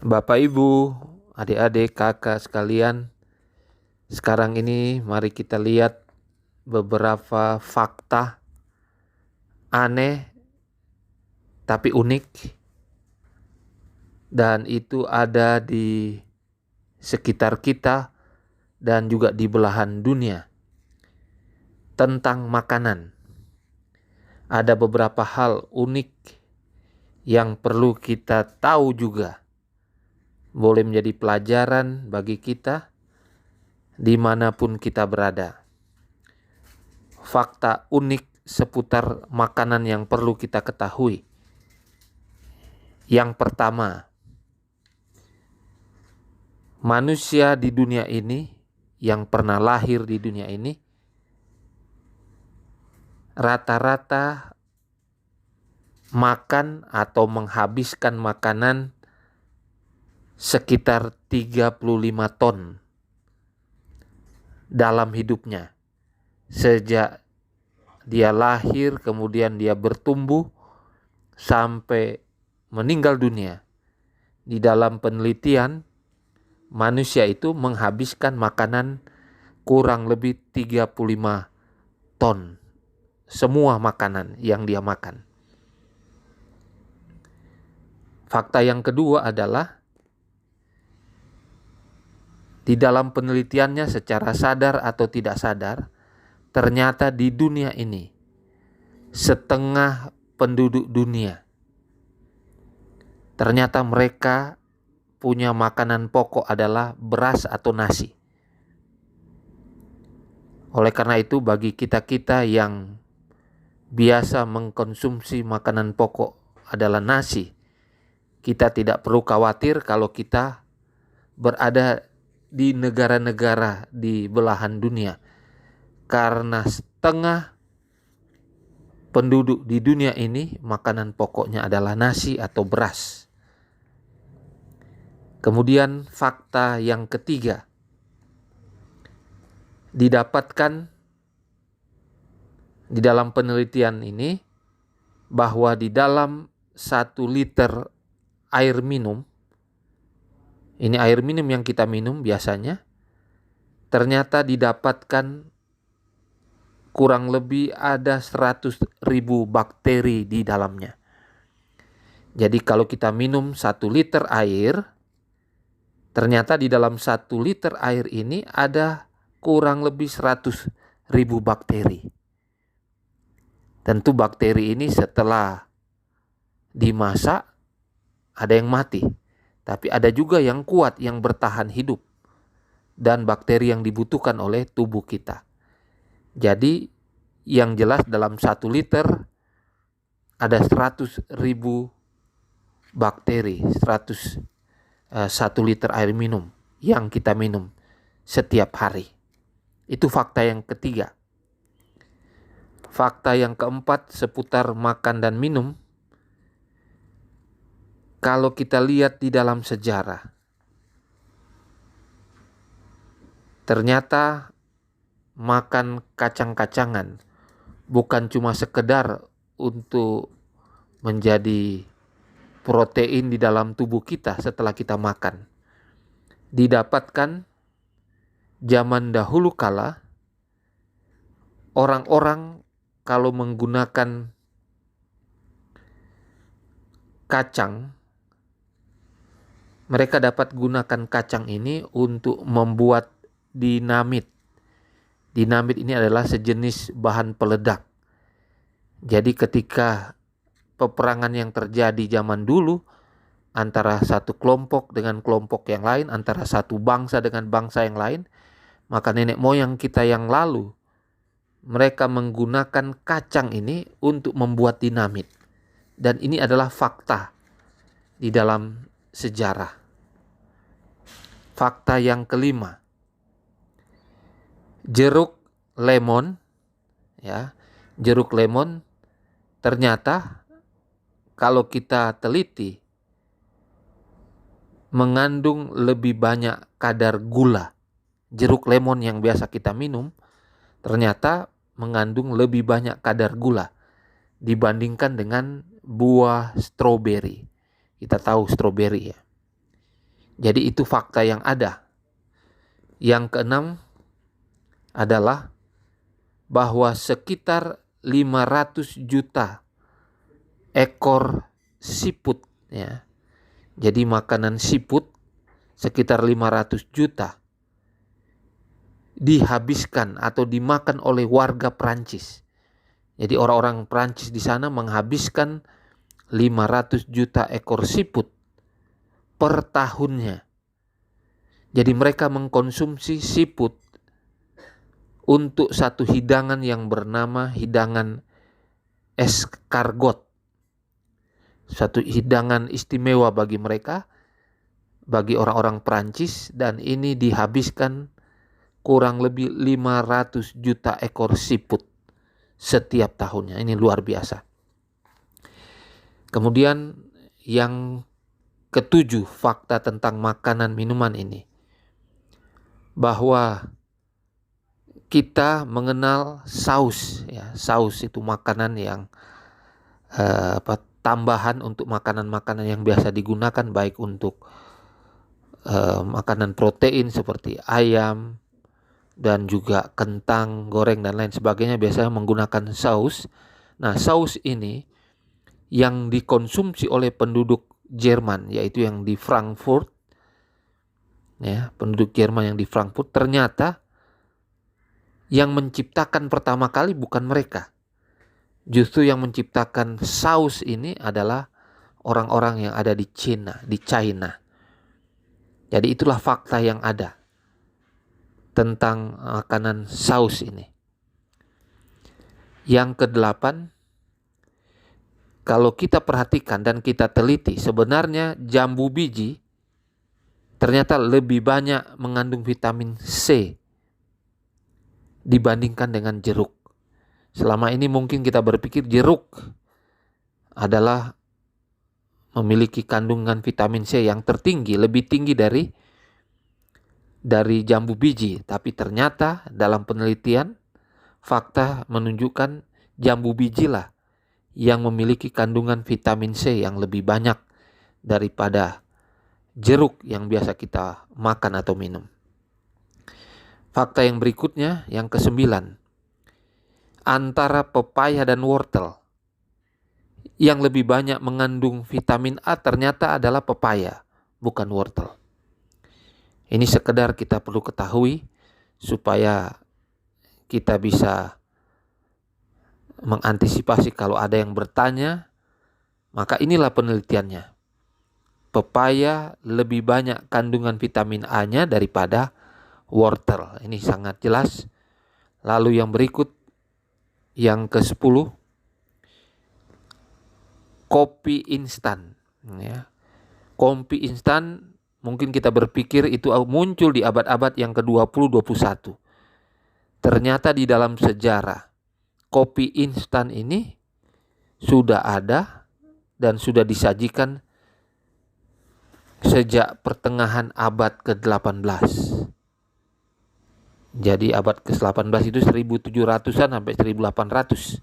Bapak, Ibu, adik-adik, kakak sekalian, sekarang ini mari kita lihat beberapa fakta aneh tapi unik, dan itu ada di sekitar kita dan juga di belahan dunia tentang makanan. Ada beberapa hal unik yang perlu kita tahu juga. Boleh menjadi pelajaran bagi kita dimanapun kita berada. Fakta unik seputar makanan yang perlu kita ketahui. Yang pertama, manusia di dunia ini, yang pernah lahir di dunia ini, rata-rata makan atau menghabiskan makanan sekitar 35 ton dalam hidupnya. Sejak dia lahir, kemudian dia bertumbuh sampai meninggal dunia. Di dalam penelitian, manusia itu menghabiskan makanan kurang lebih 35 ton. Semua makanan yang dia makan. Fakta yang kedua adalah di dalam penelitiannya secara sadar atau tidak sadar, ternyata di dunia ini setengah penduduk dunia ternyata mereka punya makanan pokok adalah beras atau nasi. Oleh karena itu, bagi kita-kita yang biasa mengkonsumsi makanan pokok adalah nasi, kita tidak perlu khawatir kalau kita berada di negara-negara di belahan dunia, karena setengah penduduk di dunia ini makanan pokoknya adalah nasi atau beras. Kemudian fakta yang ketiga, didapatkan di dalam penelitian ini bahwa di dalam 1 liter air minum, ini air minum yang kita minum biasanya, ternyata didapatkan kurang lebih ada 100.000 bakteri di dalamnya. Jadi kalau kita minum 1 liter air, ternyata di dalam 1 liter air ini ada kurang lebih 100.000 bakteri. Tentu bakteri ini setelah dimasak ada yang mati, tapi ada juga yang kuat, yang bertahan hidup, dan bakteri yang dibutuhkan oleh tubuh kita. Jadi yang jelas dalam 1 liter ada 100.000 bakteri, 1 liter air minum yang kita minum setiap hari. Itu fakta yang ketiga. Fakta yang keempat seputar makan dan minum. Kalau kita lihat di dalam sejarah, ternyata makan kacang-kacangan bukan cuma sekedar untuk menjadi protein di dalam tubuh kita setelah kita makan. Didapatkan zaman dahulu kala, orang-orang kalau menggunakan kacang, mereka dapat gunakan kacang ini untuk membuat dinamit. Dinamit ini adalah sejenis bahan peledak. Jadi ketika peperangan yang terjadi zaman dulu antara satu kelompok dengan kelompok yang lain, antara satu bangsa dengan bangsa yang lain, maka nenek moyang kita yang lalu, mereka menggunakan kacang ini untuk membuat dinamit. Dan ini adalah fakta di dalam sejarah. Fakta yang kelima, jeruk lemon, jeruk lemon ternyata kalau kita teliti mengandung lebih banyak kadar gula. Jeruk lemon yang biasa kita minum ternyata mengandung lebih banyak kadar gula dibandingkan dengan buah stroberi. Kita tahu stroberi ya. Jadi itu fakta yang ada. Yang keenam adalah bahwa sekitar 500 juta ekor siput, ya. Jadi makanan siput sekitar 500 juta dihabiskan atau dimakan oleh warga Prancis. Jadi orang-orang Prancis di sana menghabiskan 500 juta ekor siput per tahunnya. Jadi mereka mengkonsumsi siput untuk satu hidangan yang bernama hidangan escargot. Satu hidangan istimewa bagi mereka, bagi orang-orang Prancis, dan ini dihabiskan kurang lebih 500 juta ekor siput setiap tahunnya. Ini luar biasa. Kemudian yang ketujuh, fakta tentang makanan minuman ini, bahwa kita mengenal saus, ya. Saus itu makanan yang tambahan untuk makanan-makanan yang biasa digunakan, baik untuk makanan protein seperti ayam dan juga kentang goreng dan lain sebagainya, biasanya menggunakan saus. Nah, saus ini yang dikonsumsi oleh penduduk Jerman, yaitu yang di Frankfurt, ya, penduduk Jerman yang di Frankfurt, ternyata yang menciptakan pertama kali bukan mereka. Justru yang menciptakan saus ini adalah orang-orang yang ada di China. Jadi itulah fakta yang ada tentang makanan saus ini. Yang kedelapan, kalau kita perhatikan dan kita teliti, sebenarnya jambu biji ternyata lebih banyak mengandung vitamin C dibandingkan dengan jeruk. Selama ini mungkin kita berpikir jeruk adalah memiliki kandungan vitamin C yang tertinggi, lebih tinggi dari jambu biji. Tapi ternyata dalam penelitian, fakta menunjukkan jambu biji lah yang memiliki kandungan vitamin C yang lebih banyak daripada jeruk yang biasa kita makan atau minum. Fakta yang berikutnya, yang kesembilan, antara pepaya dan wortel, yang lebih banyak mengandung vitamin A ternyata adalah pepaya, bukan wortel. Ini sekedar kita perlu ketahui supaya kita bisa mengantisipasi kalau ada yang bertanya, maka inilah penelitiannya. Pepaya lebih banyak kandungan vitamin A-nya daripada wortel. Ini sangat jelas. Lalu yang berikut, yang ke-10, kopi instan, ya. Kopi instan mungkin kita berpikir itu muncul di abad-abad yang ke-20, 21. Ternyata di dalam sejarah kopi instan ini sudah ada dan sudah disajikan sejak pertengahan abad ke-18. Jadi abad ke-18 itu 1700-an sampai 1800.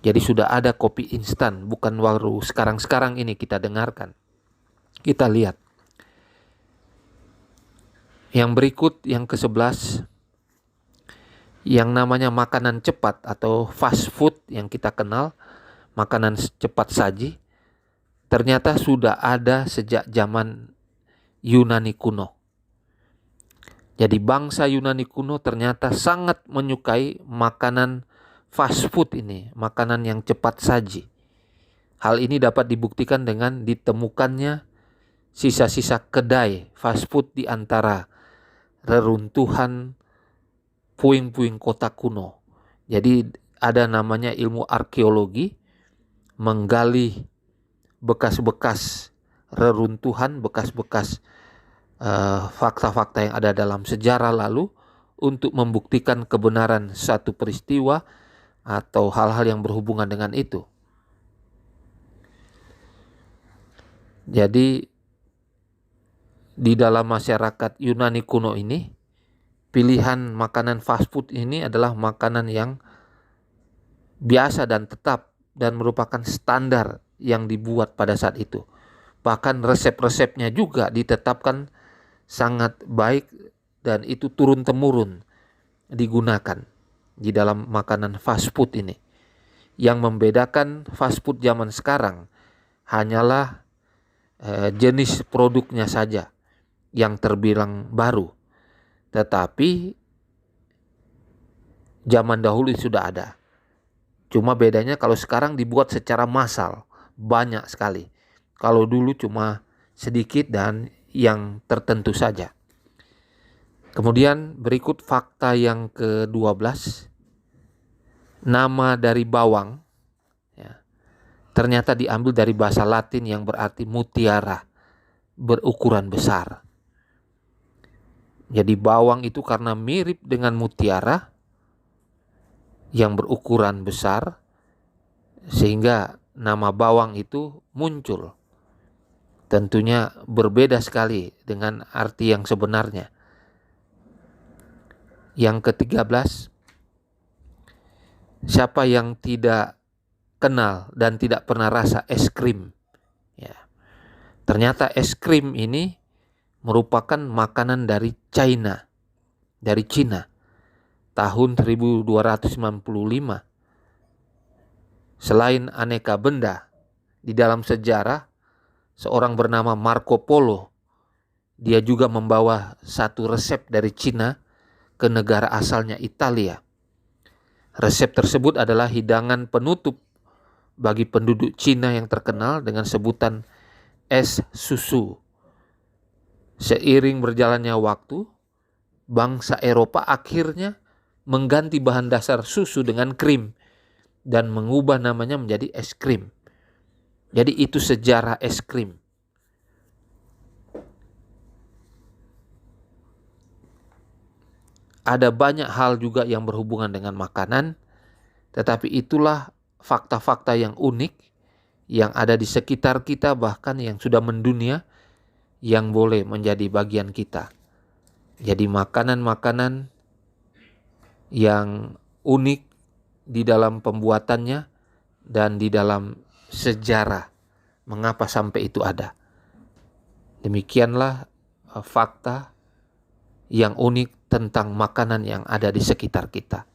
Jadi sudah ada kopi instan, bukan baru sekarang-sekarang ini kita dengarkan. Kita lihat. Yang berikut, yang ke-11, yang namanya makanan cepat atau fast food yang kita kenal, makanan cepat saji, ternyata sudah ada sejak zaman Yunani kuno. Jadi bangsa Yunani kuno ternyata sangat menyukai makanan fast food ini, makanan yang cepat saji. Hal ini dapat dibuktikan dengan ditemukannya sisa-sisa kedai fast food di antara reruntuhan puing-puing kota kuno. Jadi ada namanya ilmu arkeologi, menggali bekas-bekas reruntuhan, bekas-bekas fakta-fakta yang ada dalam sejarah lalu untuk membuktikan kebenaran satu peristiwa atau hal-hal yang berhubungan dengan itu. Jadi di dalam masyarakat Yunani kuno ini, pilihan makanan fast food ini adalah makanan yang biasa dan tetap dan merupakan standar yang dibuat pada saat itu. Bahkan resep-resepnya juga ditetapkan sangat baik dan itu turun-temurun digunakan di dalam makanan fast food ini. Yang membedakan fast food zaman sekarang hanyalah jenis produknya saja yang terbilang baru. Tetapi zaman dahulu sudah ada. Cuma bedanya kalau sekarang dibuat secara massal, banyak sekali. Kalau dulu cuma sedikit dan yang tertentu saja. Kemudian berikut fakta yang ke-12. Nama dari bawang ya, ternyata diambil dari bahasa Latin yang berarti mutiara, berukuran besar. Jadi bawang itu karena mirip dengan mutiara yang berukuran besar, sehingga nama bawang itu muncul. Tentunya berbeda sekali dengan arti yang sebenarnya. Yang ke-13, siapa yang tidak kenal dan tidak pernah rasa es krim? Ya. Ternyata es krim ini merupakan makanan dari China, dari Cina, tahun 1295. Selain aneka benda, di dalam sejarah seorang bernama Marco Polo, dia juga membawa satu resep dari Cina ke negara asalnya Italia. Resep tersebut adalah hidangan penutup bagi penduduk Cina yang terkenal dengan sebutan es susu. Seiring berjalannya waktu, bangsa Eropa akhirnya mengganti bahan dasar susu dengan krim dan mengubah namanya menjadi es krim. Jadi itu sejarah es krim. Ada banyak hal juga yang berhubungan dengan makanan, tetapi itulah fakta-fakta yang unik yang ada di sekitar kita, bahkan yang sudah mendunia, yang boleh menjadi bagian kita. Jadi makanan-makanan yang unik di dalam pembuatannya dan di dalam sejarah mengapa sampai itu ada. Demikianlah fakta yang unik tentang makanan yang ada di sekitar kita.